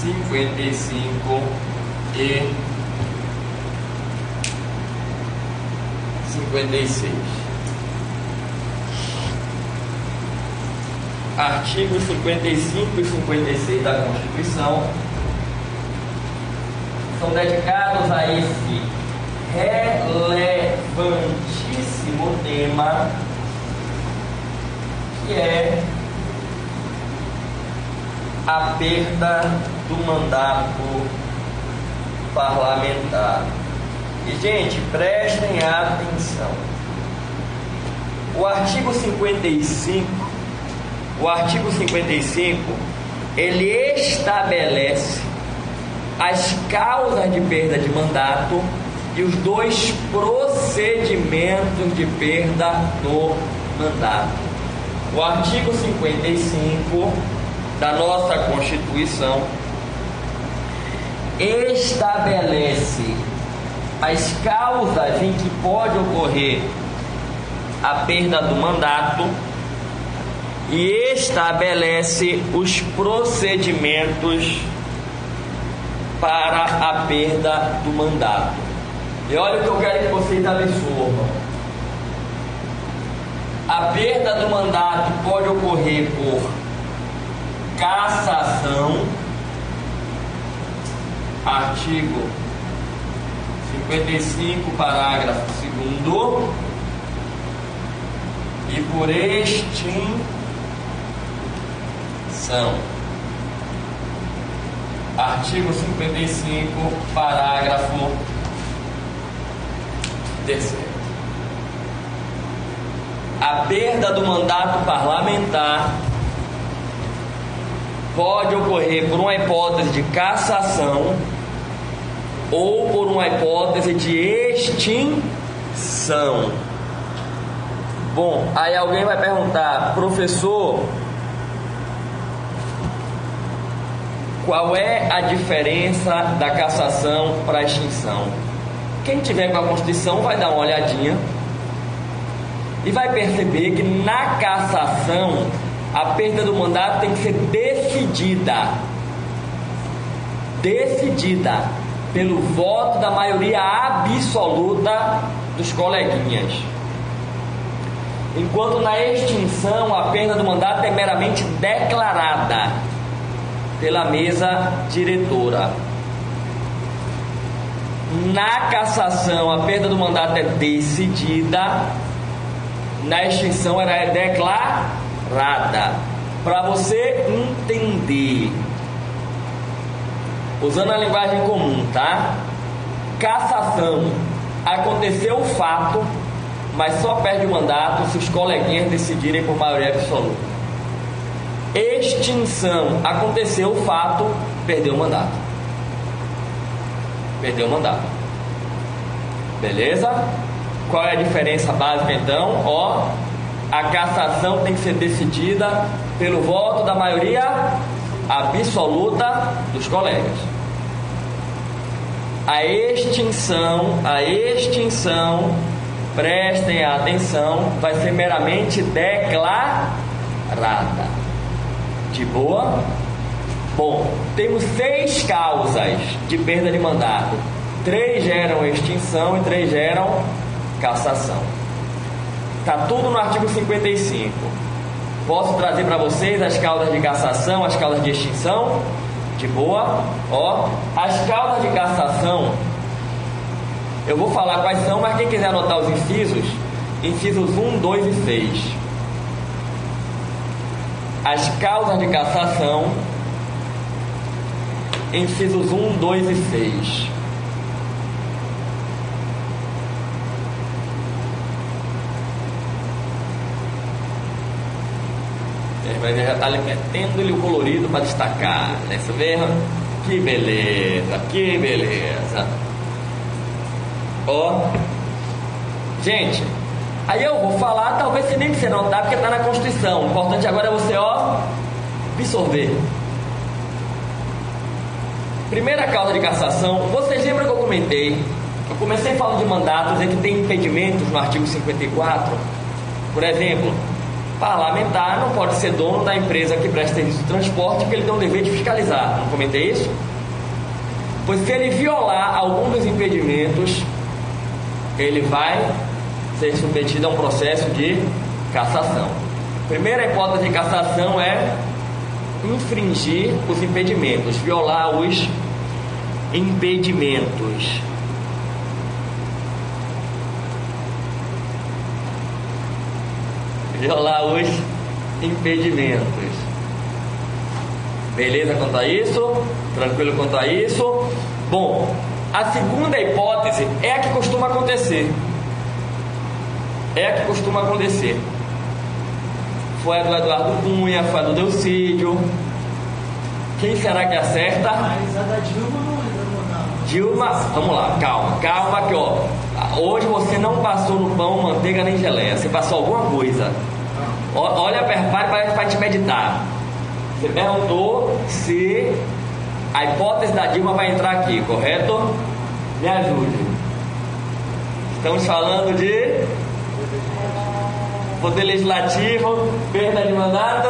55 e 56. Artigos 55 e 56 da Constituição são dedicados a esse relevantíssimo tema, que é a perda do mandato parlamentar. E, gente, prestem atenção. O artigo 55, ele estabelece as causas de perda de mandato e os 2 procedimentos de perda do mandato. O artigo 55 da nossa Constituição estabelece as causas em que pode ocorrer a perda do mandato e estabelece os procedimentos para a perda do mandato. E olha o que eu quero que vocês absorvam. A perda do mandato pode ocorrer por cassação, artigo 55, parágrafo 2º, e por extinção, artigo 55, parágrafo 3º. A perda do mandato parlamentar pode ocorrer por uma hipótese de cassação ou por uma hipótese de extinção. Bom, aí alguém vai perguntar: professor, qual é a diferença da cassação para a extinção? Quem tiver com a Constituição vai dar uma olhadinha e vai perceber que na cassação a perda do mandato tem que ser decidida pelo voto da maioria absoluta dos coleguinhas. Enquanto na extinção a perda do mandato é meramente declarada pela mesa diretora. Na cassação a perda do mandato é decidida, na extinção ela é declarada. Para você entender, usando a linguagem comum, tá? Cassação: aconteceu o fato, mas só perde o mandato se os coleguinhas decidirem por maioria absoluta. Extinção: aconteceu o fato, perdeu o mandato. Perdeu o mandato. Beleza? Qual é a diferença básica então? Ó, a cassação tem que ser decidida pelo voto da maioria absoluta dos colegas. A extinção, prestem atenção, vai ser meramente declarada. declarada. De boa? Bom, temos 6 causas de perda de mandato. 3 geram extinção e 3 geram cassação. Está tudo no artigo 55. Posso trazer para vocês as causas de cassação, as causas de extinção? De boa? Ó, as causas de cassação, eu vou falar quais são, mas quem quiser anotar os incisos 1, 2 e 6. As causas de cassação, incisos 1, 2 e 6. Mas já está metendo-lhe o colorido para destacar, né? Isso mesmo? Que beleza, que beleza. Ó, gente, aí eu vou falar, talvez você nem precise notar, porque está na Constituição. O importante agora é você, ó, absorver. Primeira causa de cassação, vocês lembram que eu comentei? Eu comecei falando de mandatos, dizer que tem impedimentos no artigo 54. Por exemplo, parlamentar não pode ser dono da empresa que presta serviço de transporte, porque ele tem o dever de fiscalizar. Não comentei isso? Pois se ele violar algum dos impedimentos, ele vai ser submetido a um processo de cassação. Primeira hipótese de cassação é infringir os impedimentos, violar os impedimentos. Violar os impedimentos. Beleza quanto a isso? Tranquilo quanto a isso? Bom, a segunda hipótese é a que costuma acontecer. Foi a do Eduardo Cunha, foi a do Delcídio. Quem será que acerta? Mas a da Dilma não entra. Dilma, vamos lá, calma aqui, ó. Hoje você não passou no pão, manteiga nem geleia. Você passou alguma coisa. Olha, para te meditar. Você perguntou se a hipótese da Dilma vai entrar aqui, correto? Me ajude. Estamos falando de Poder Legislativo, perda de mandato,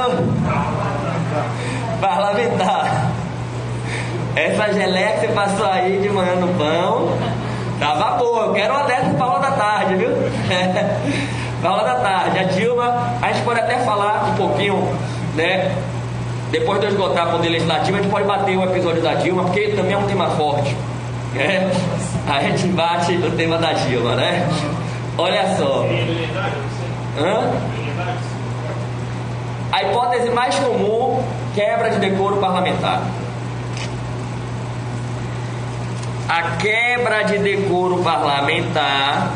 parlamentar. Essa geleia que você passou aí de manhã no pão tava boa. Eu quero uma dessas para aula da tarde, viu? Para aula da tarde. A Dilma, a gente pode até falar um pouquinho, né? Depois de eu esgotar o Poder Legislativo, a gente pode bater um episódio da Dilma, porque também é um tema forte, né? A gente bate o tema da Dilma, né? Olha só. A hipótese mais comum, quebra de decoro parlamentar. A quebra de decoro parlamentar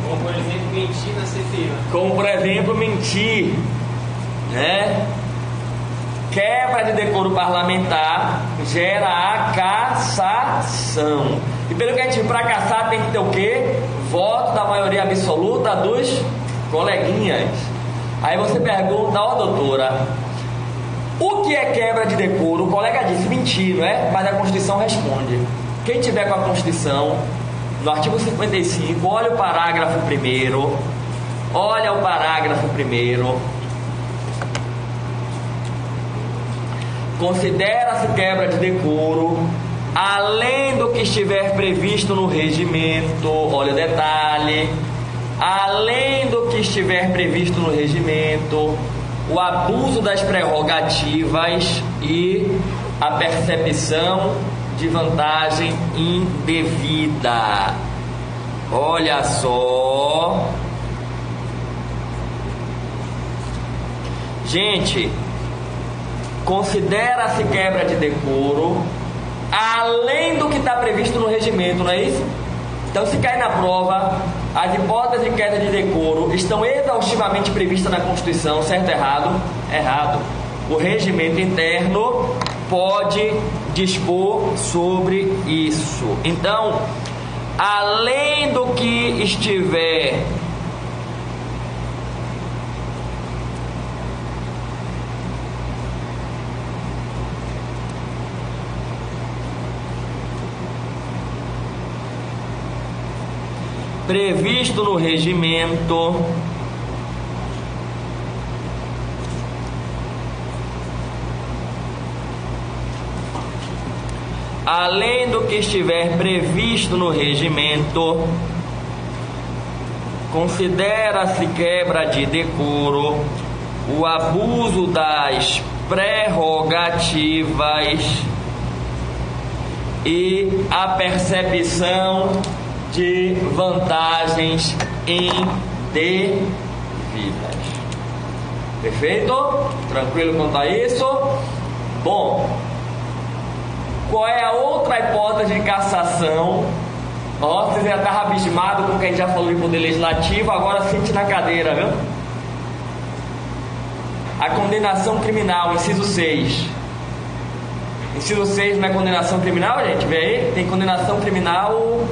Como, por exemplo, mentir na CPI. Como, por exemplo, mentir, né? Quebra de decoro parlamentar gera a cassação. E pelo que a gente viu, para cassar tem que ter o quê? Voto da maioria absoluta dos coleguinhas. Aí você pergunta, ó doutora, o que é quebra de decoro? O colega disse mentir, não é? Mas a Constituição responde. Quem tiver com a Constituição, no artigo 55, olha o parágrafo primeiro. Olha o parágrafo primeiro. Considera-se quebra de decoro, além do que estiver previsto no regimento, olha o detalhe, além do que estiver previsto no regimento, o abuso das prerrogativas e a percepção de vantagem indevida. Olha só. Gente, considera-se quebra de decoro além do que está previsto no regimento, não é isso? Então, se cai na prova, as hipóteses de queda de decoro estão exaustivamente previstas na Constituição, certo ou errado? Errado. O regimento interno pode dispor sobre isso. Então, além do que estiver previsto no regimento, além do que estiver previsto no regimento, considera-se quebra de decoro o abuso das prerrogativas e a percepção de vantagens indevidas. Perfeito? Tranquilo quanto a isso? Bom, qual é a outra hipótese de cassação? Ó, você já estava abismado com o que a gente já falou de poder legislativo, agora sente na cadeira, viu? A condenação criminal, inciso 6. Inciso 6 não é condenação criminal, gente? Vê aí? Tem condenação criminal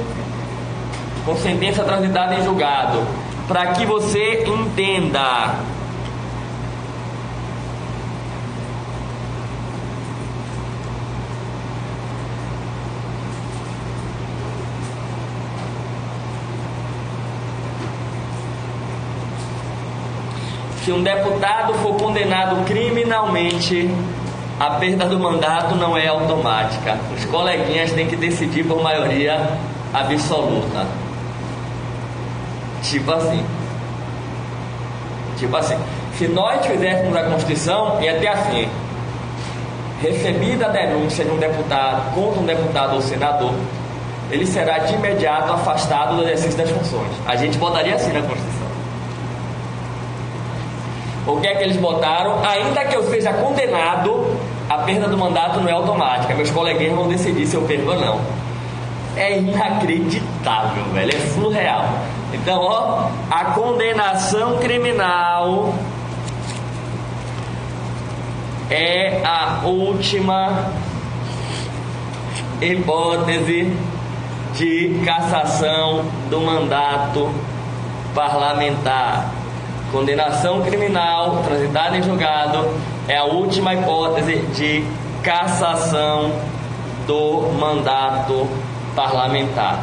com sentença transitada em julgado. Para que você entenda. Se um deputado for condenado criminalmente, a perda do mandato não é automática. Os coleguinhas têm que decidir por maioria absoluta. Tipo assim. Se nós fizéssemos a Constituição, ia ter assim: recebida a denúncia de um deputado contra um deputado ou senador, ele será de imediato afastado do exercício das funções. A gente botaria assim na Constituição. O que é que eles botaram? Ainda que eu seja condenado, a perda do mandato não é automática. Meus coleguinhas vão decidir se eu perco ou não. É inacreditável, velho. É surreal. Então, ó, a condenação criminal é a última hipótese de cassação do mandato parlamentar. Condenação criminal transitada em julgado é a última hipótese de cassação do mandato parlamentar.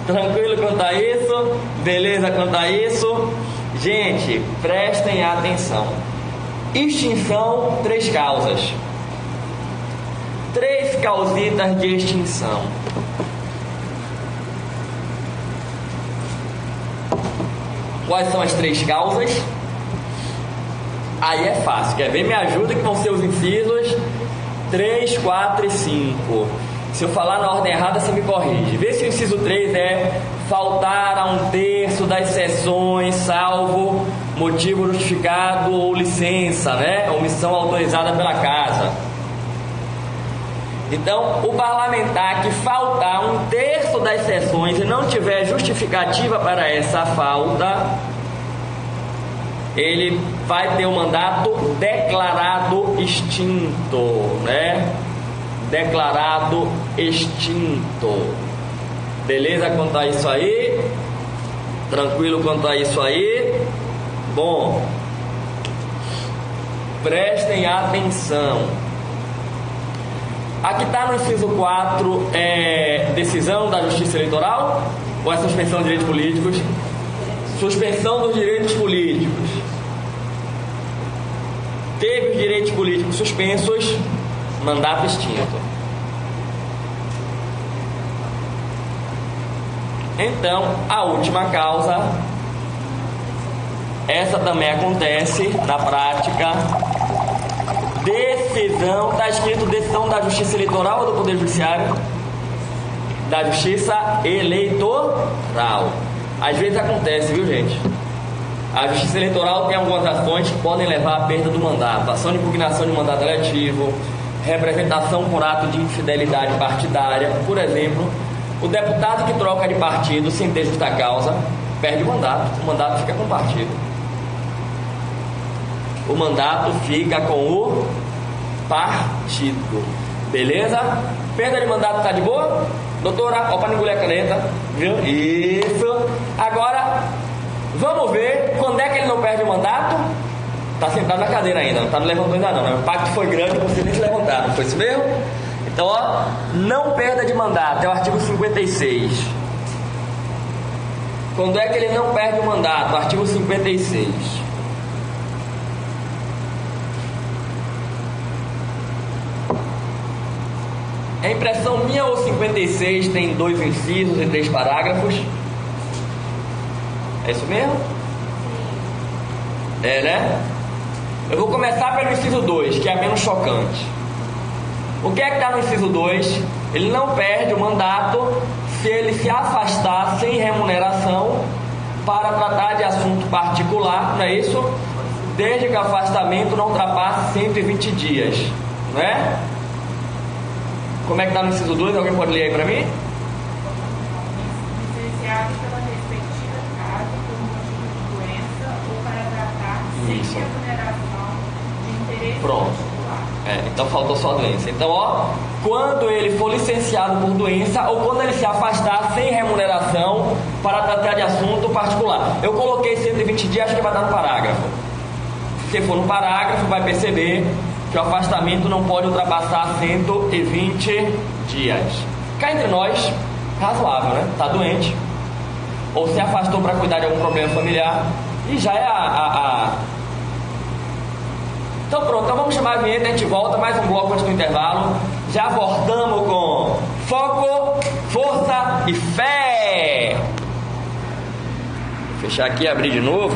Tranquilo quanto a isso? Beleza quanto a isso? Gente, prestem atenção. Extinção, 3 causas. 3 causitas de extinção. Quais são as 3 causas? Aí é fácil. Quer ver? Me ajuda que vão ser os incisos 3, 4 e 5. Se eu falar na ordem errada, você me corrige. Vê se o inciso 3 é faltar a 1/3 das sessões, salvo motivo justificado ou licença, né? Omissão autorizada pela casa. Então, o parlamentar que faltar 1/3 das sessões e não tiver justificativa para essa falta, ele vai ter o mandato declarado extinto, né? Declarado extinto. Beleza quanto a isso aí? Tranquilo quanto a isso aí? Bom, prestem atenção. Aqui está no inciso 4, decisão da Justiça Eleitoral ou é suspensão de direitos políticos? Suspensão dos direitos políticos. Teve os direitos políticos suspensos, mandato extinto. Então, a última causa, essa também acontece na prática. Decisão, está escrito decisão da Justiça Eleitoral ou do Poder Judiciário? Da Justiça Eleitoral. Às vezes acontece, viu, gente? A Justiça Eleitoral tem algumas ações que podem levar à perda do mandato. Ação de impugnação de mandato eletivo, representação por ato de infidelidade partidária. Por exemplo, o deputado que troca de partido sem ter justa causa perde o mandato fica com o partido. O mandato fica com o partido. Beleza? Perda de mandato tá de boa? Doutora, ó, pra não engolir a caneta, viu? Isso. Agora, vamos ver quando é que ele não perde o mandato. Tá sentado na cadeira ainda, não tá levantando ainda não, né? O pacto foi grande, você nem se levantar, não foi isso mesmo? Então, ó, não perda de mandato, é o artigo 56. Quando é que ele não perde o mandato? Artigo 56. É impressão minha ou 56 tem 2 incisos e 3 parágrafos? É isso mesmo? É, né? Eu vou começar pelo inciso 2, que é a menos chocante. O que é que está no inciso 2? Ele não perde o mandato se ele se afastar sem remuneração para tratar de assunto particular, não é isso? Desde que o afastamento não ultrapasse 120 dias, não é? Como é que está no inciso 2? Alguém pode ler aí para mim? Licenciado pela respectiva casa por motivo de doença ou para tratar sem Isso. remuneração de interesse Pronto. particular. Então faltou só a doença. Então, ó, quando ele for licenciado por doença ou quando ele se afastar sem remuneração para tratar de assunto particular. Eu coloquei 120 dias, acho que vai dar no parágrafo. Se for no parágrafo, vai perceber que o afastamento não pode ultrapassar 120 dias. Cá entre nós, razoável, né? Tá doente, ou se afastou para cuidar de algum problema familiar, e já é Então pronto, então vamos chamar a vinheta, a gente volta mais um bloco antes do intervalo. Já voltamos com foco, força e fé. Vou fechar aqui e abrir de novo.